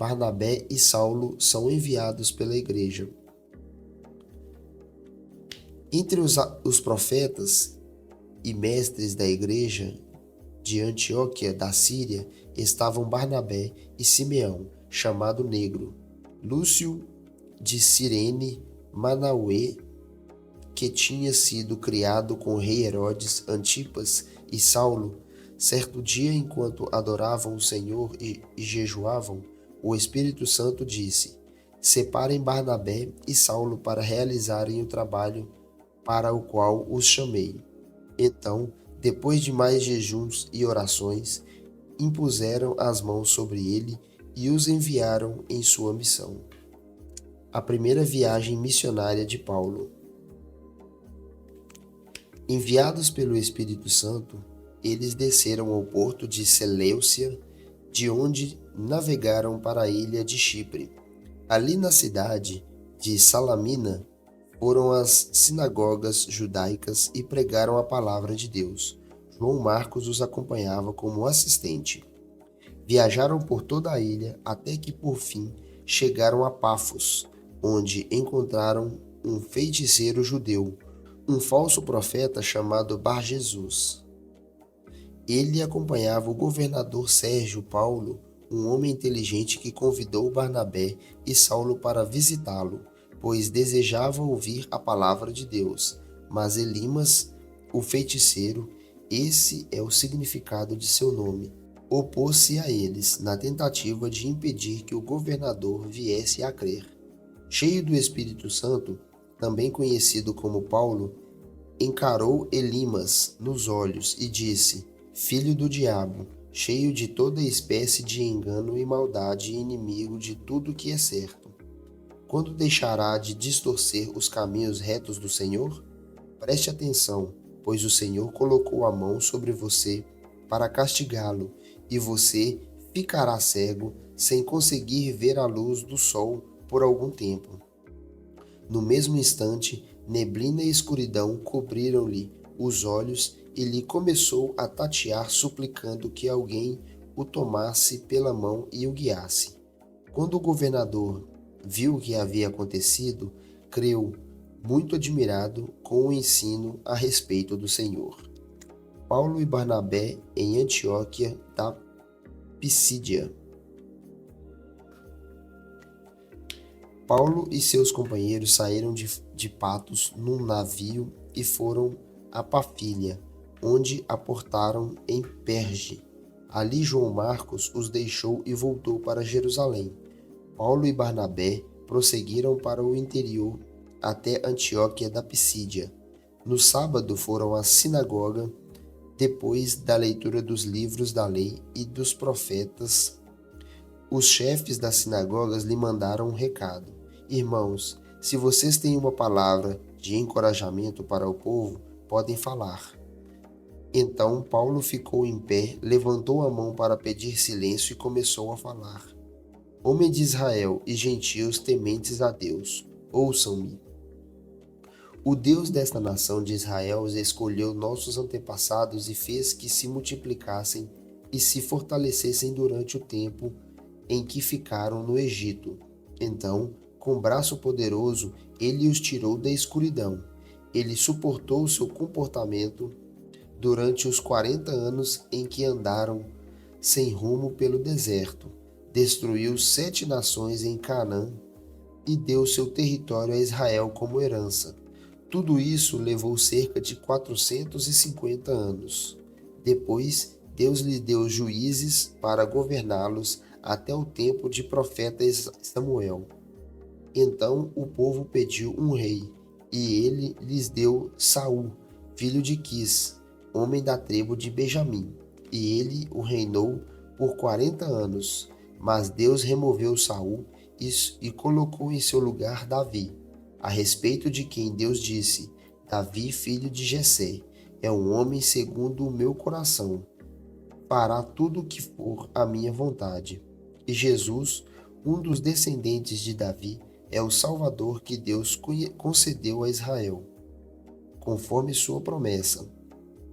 Barnabé e Saulo são enviados pela igreja. Entre os profetas e mestres da igreja de Antioquia da Síria estavam Barnabé e Simeão, chamado Negro, Lúcio de Cirene, Manauê, que tinha sido criado com o rei Herodes, Antipas e Saulo. Certo dia, enquanto adoravam o Senhor e jejuavam, o Espírito Santo disse: Separem Barnabé e Saulo para realizarem o trabalho para o qual os chamei. Então, depois de mais jejuns e orações, impuseram as mãos sobre ele e os enviaram em sua missão. A primeira viagem missionária de Paulo. Enviados pelo Espírito Santo, eles desceram ao porto de Seleucia, de onde navegaram para a ilha de Chipre. Ali na cidade de Salamina, foram às sinagogas judaicas e pregaram a palavra de Deus. João Marcos os acompanhava como assistente. Viajaram por toda a ilha até que, por fim, chegaram a Pafos, onde encontraram um feiticeiro judeu, um falso profeta chamado Bar-Jesus. Ele acompanhava o governador Sérgio Paulo, um homem inteligente que convidou Barnabé e Saulo para visitá-lo, pois desejava ouvir a palavra de Deus. Mas Elimas, o feiticeiro, esse é o significado de seu nome, opôs-se a eles na tentativa de impedir que o governador viesse a crer. Cheio do Espírito Santo, também conhecido como Paulo, encarou Elimas nos olhos e disse: Filho do diabo, cheio de toda espécie de engano e maldade e inimigo de tudo que é certo. Quando deixará de distorcer os caminhos retos do Senhor? Preste atenção, pois o Senhor colocou a mão sobre você para castigá-lo, e você ficará cego, sem conseguir ver a luz do sol por algum tempo. No mesmo instante, neblina e escuridão cobriram-lhe os olhos e lhe começou a tatear, suplicando que alguém o tomasse pela mão e o guiasse. Quando o governador viu o que havia acontecido, creu, muito admirado com o ensino a respeito do Senhor. Paulo e Barnabé em Antioquia da Pisídia. Paulo e seus companheiros saíram de Patos num navio e foram a Pafília, onde aportaram em Perge. Ali João Marcos os deixou e voltou para Jerusalém. Paulo e Barnabé prosseguiram para o interior até Antioquia da Pisídia. No sábado foram à sinagoga, depois da leitura dos livros da lei e dos profetas. Os chefes das sinagogas lhe mandaram um recado: Irmãos, se vocês têm uma palavra de encorajamento para o povo, podem falar. Então Paulo ficou em pé, levantou a mão para pedir silêncio e começou a falar. Homem de Israel e gentios tementes a Deus, ouçam-me. O Deus desta nação de Israel escolheu nossos antepassados e fez que se multiplicassem e se fortalecessem durante o tempo em que ficaram no Egito. Então, com braço poderoso, ele os tirou da escuridão. Ele suportou seu comportamento durante os 40 anos em que andaram sem rumo pelo deserto. Destruiu 7 nações em Canaã e deu seu território a Israel como herança. Tudo isso levou cerca de 450 anos. Depois, Deus lhe deu juízes para governá-los até o tempo de profeta Samuel. Então o povo pediu um rei, e ele lhes deu Saul, filho de Quis, homem da tribo de Benjamim, e ele o reinou por 40 anos. Mas Deus removeu Saul e colocou em seu lugar Davi, a respeito de quem Deus disse: Davi, filho de Jessé, é um homem segundo o meu coração. Fará tudo o que for a minha vontade. E Jesus, um dos descendentes de Davi, é o Salvador que Deus concedeu a Israel, conforme sua promessa.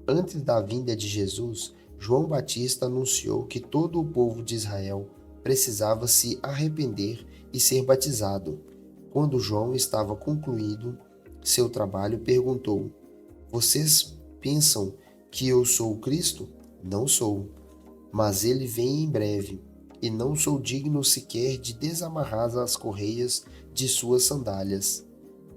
Antes da vinda de Jesus, João Batista anunciou que todo o povo de Israel precisava se arrepender e ser batizado. Quando João estava concluindo seu trabalho, perguntou: Vocês pensam que eu sou o Cristo? Não sou, mas ele vem em breve, e não sou digno sequer de desamarrar as correias de suas sandálias.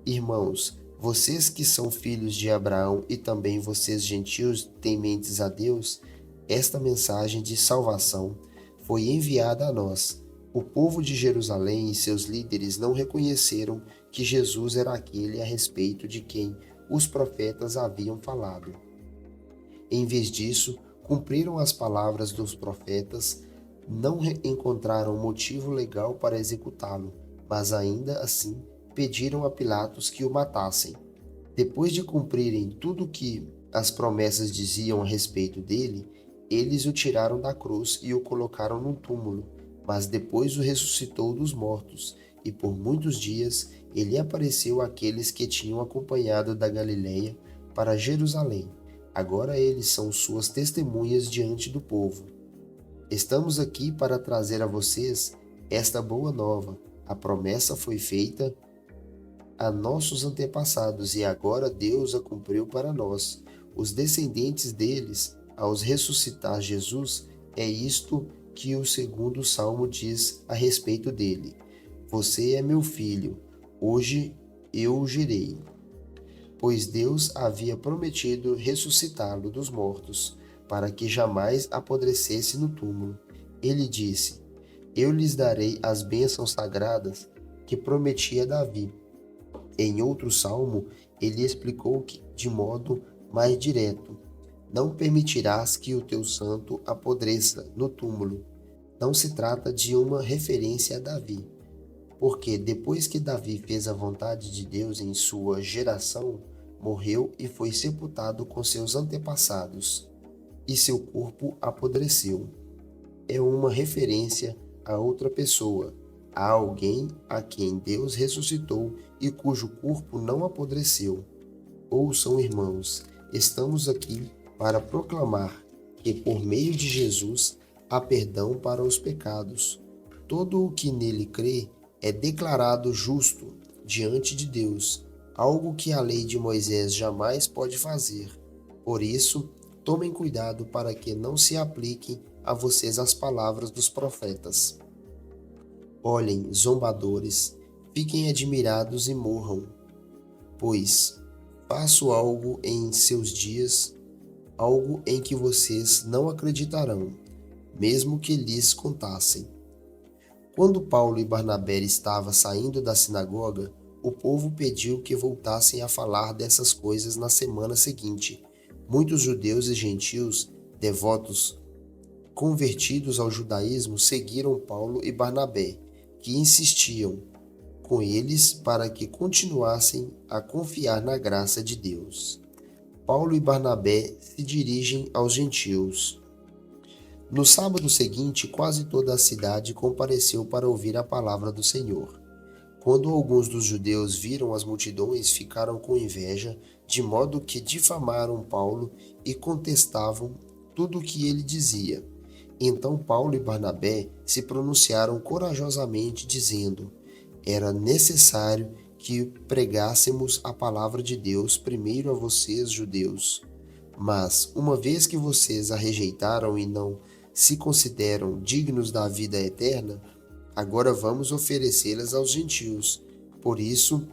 Irmãos, vocês que são filhos de Abraão e também vocês gentios tementes a Deus, esta mensagem de salvação foi enviada a nós. O povo de Jerusalém e seus líderes não reconheceram que Jesus era aquele a respeito de quem os profetas haviam falado. Em vez disso, cumpriram as palavras dos profetas, não encontraram motivo legal para executá-lo, mas ainda assim pediram a Pilatos que o matassem. Depois de cumprirem tudo o que as promessas diziam a respeito dele, eles o tiraram da cruz e o colocaram num túmulo, mas depois o ressuscitou dos mortos, e por muitos dias ele apareceu àqueles que tinham acompanhado da Galiléia para Jerusalém. Agora eles são suas testemunhas diante do povo. Estamos aqui para trazer a vocês esta boa nova. A promessa foi feita a nossos antepassados e agora Deus a cumpriu para nós, os descendentes deles, ao ressuscitar Jesus. É isto que o segundo salmo diz a respeito dele: Você é meu filho, hoje eu o gerei. Pois Deus havia prometido ressuscitá-lo dos mortos, para que jamais apodrecesse no túmulo. Ele disse: Eu lhes darei as bênçãos sagradas que prometi a Davi. Em outro salmo, ele explicou que, de modo mais direto: Não permitirás que o teu santo apodreça no túmulo. Não se trata de uma referência a Davi, porque depois que Davi fez a vontade de Deus em sua geração, morreu e foi sepultado com seus antepassados, e seu corpo apodreceu. É uma referência a outra pessoa, a alguém a quem Deus ressuscitou e cujo corpo não apodreceu. Ouçam, irmãos, estamos aqui para proclamar que por meio de Jesus há perdão para os pecados. Todo o que nele crê é declarado justo diante de Deus, algo que a lei de Moisés jamais pode fazer. Por isso, tomem cuidado para que não se apliquem a vocês as palavras dos profetas. Olhem, zombadores, fiquem admirados e morram, pois faço algo em seus dias, algo em que vocês não acreditarão, mesmo que lhes contassem. Quando Paulo e Barnabé estavam saindo da sinagoga, o povo pediu que voltassem a falar dessas coisas na semana seguinte. Muitos judeus e gentios, devotos, convertidos ao judaísmo, seguiram Paulo e Barnabé, que insistiam com eles para que continuassem a confiar na graça de Deus. Paulo e Barnabé se dirigem aos gentios. No sábado seguinte, quase toda a cidade compareceu para ouvir a palavra do Senhor. Quando alguns dos judeus viram as multidões, ficaram com inveja, de modo que difamaram Paulo e contestavam tudo o que ele dizia. Então Paulo e Barnabé se pronunciaram corajosamente, dizendo: Era necessário que pregássemos a palavra de Deus primeiro a vocês, judeus. Mas, uma vez que vocês a rejeitaram e não se consideram dignos da vida eterna, agora vamos oferecê-las aos gentios. Por isso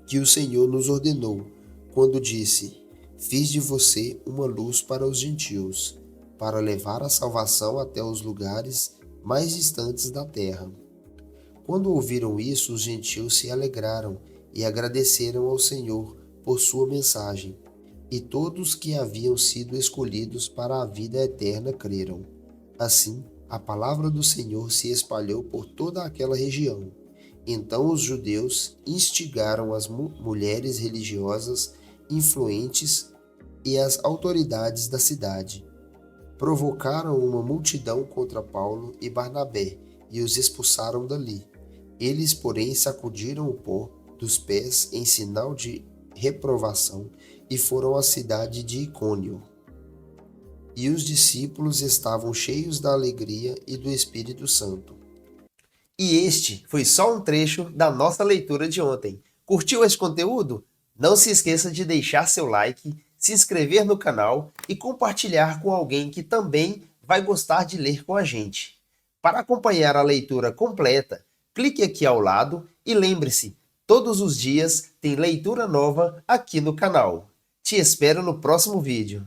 que o Senhor nos ordenou, quando disse: Fiz de você uma luz para os gentios, para levar a salvação até os lugares mais distantes da terra. Quando ouviram isso, os gentios se alegraram e agradeceram ao Senhor por sua mensagem, e todos que haviam sido escolhidos para a vida eterna creram. Assim, a palavra do Senhor se espalhou por toda aquela região. Então os judeus instigaram as mulheres religiosas influentes e as autoridades da cidade. Provocaram uma multidão contra Paulo e Barnabé e os expulsaram dali. Eles, porém, sacudiram o pó dos pés em sinal de reprovação e foram à cidade de Icônio. E os discípulos estavam cheios da alegria e do Espírito Santo. E este foi só um trecho da nossa leitura de ontem. Curtiu esse conteúdo? Não se esqueça de deixar seu like, se inscrever no canal e compartilhar com alguém que também vai gostar de ler com a gente. Para acompanhar a leitura completa, clique aqui ao lado e lembre-se, todos os dias tem leitura nova aqui no canal. Te espero no próximo vídeo.